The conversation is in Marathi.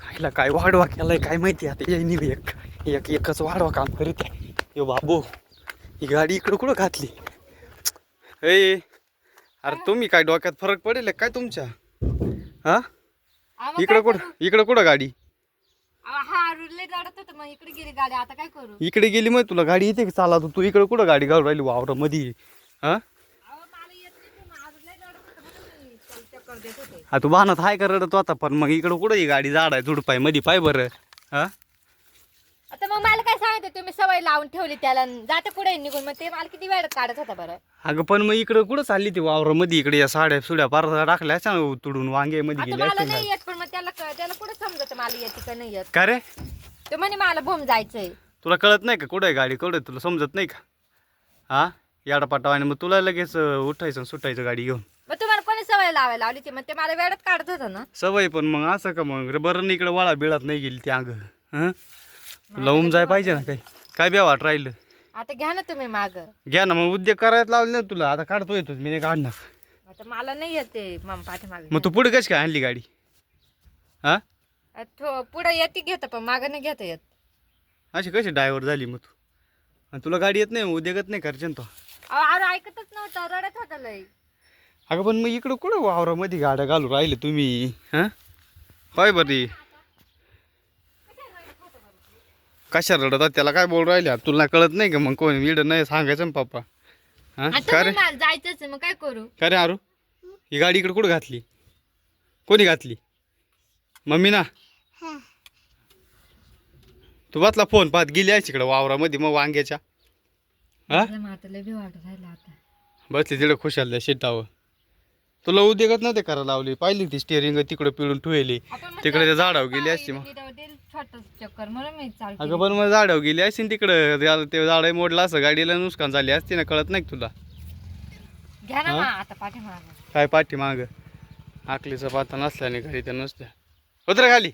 आईला काय वाढवा केलाय काय माहिती आता येईन एकच वाढवा काम करीत आहे. यो बाबू ही गाडी इकडं कुठं घातली? ए अरे तुम्ही काय डोक्यात फरक पडेल काय तुमच्या? हा इकडं कुठं गाडी? मग इकडे गेली गाडी, आता काय करू? इकडे गेली मग तुला गाडी येते का चाला तू इकडे कुठं गाडी घालून राहिली वावरा मध्ये? हा हा तू बाणात हाय का रडत होता पण मग इकडं कुठं ही गाडी झाड आहे झुडपाय मध्ये पाय बरं. हा आता मग मला काय सांगते, तुम्ही सवय लावून ठेवली त्याला, जाते पुढे निघून, मग ते मला किती वेळ काढत होता बरं. अगं पण मग इकडं कुठं चालली ती वावरा मध्ये? इकडे या साड्या सुड्या पार टाकल्या सांग तुडून वांगे मध्ये आता गेल्या मला असतील नाही काय. येत, पण मग त्याला कुठं समजत मला येते का नाही येत? का रे ते म्हणे मला भूम जायचंय. तुला कळत नाही का कुठं आहे गाडी कुठं आहे? तुला समजत नाही का? हा याडापाटा आणि मग तुला लगेच उठायचं आणि सुटायचं गाडी घेऊन. मग तुम्हाला कोणी सवय लावायला लावली ती? मग ते मला वेळात काढत होतं ना. सवय पण मग असं का मग बरं इकडे वाळा बिळात नाही गेली ती अंग. हं लावून जाय पाहिजे ना काही काय बी वाट राहिलं. आता घ्या ना तुम्ही माग. घ्या ना मग उद्योग करायला लावले ना तुला. आता काढतो येतो मी नाही काढणार. आता मला नाही येते मग पाठीमाग. मग तू पुढे कशी काय आणली गाडी? हा पुढे येते घेत पण माग नाही घेता येत. अशी कशी ड्रायव्हर झाली मग तू? आणि तुला गाडी येत नाही उद्योगत नाही करचे तो. अरे ऐकतच नव्हतं, रडत होता लय. अगं पण मग इकडं कुठं वावरामध्ये गाड्या घालून राहिले तुम्ही? हां होय बरी कशा रडतात त्याला काय बोल राहिले? तुला कळत नाही का मग कोण विड नाही सांगायचं ना पप्पा? हां का रे जायचंच मग काय करू? का रे आरू ही गाडी इकडे कुठं घातली? कोणी घातली? मम्मी ना? तू वाचला फोन पाहत गेली आहे तिकडं वावरामध्ये मग वांग्याच्या. हा बसली तिकडे खुशाल शेतावर. तुला उद्योगात नव्हते करायला लावली? पाहिली ती स्टेअरिंग तिकडे पिळून ठेवली तिकडे त्या झाडावर गेली असती मग. चक्कर म्हणून मी चालते. अगं पण मग झाडावर गेली असती तिकडं ते झाड मोडलं असं गाडीला नुकसान झाली असती ना. कळत नाही तुला? घ्या ना आता पाठीमाग. काय पाठी माग आकलीचा पाता नसल्याने घरी त्या नुसत्या उतर खाली.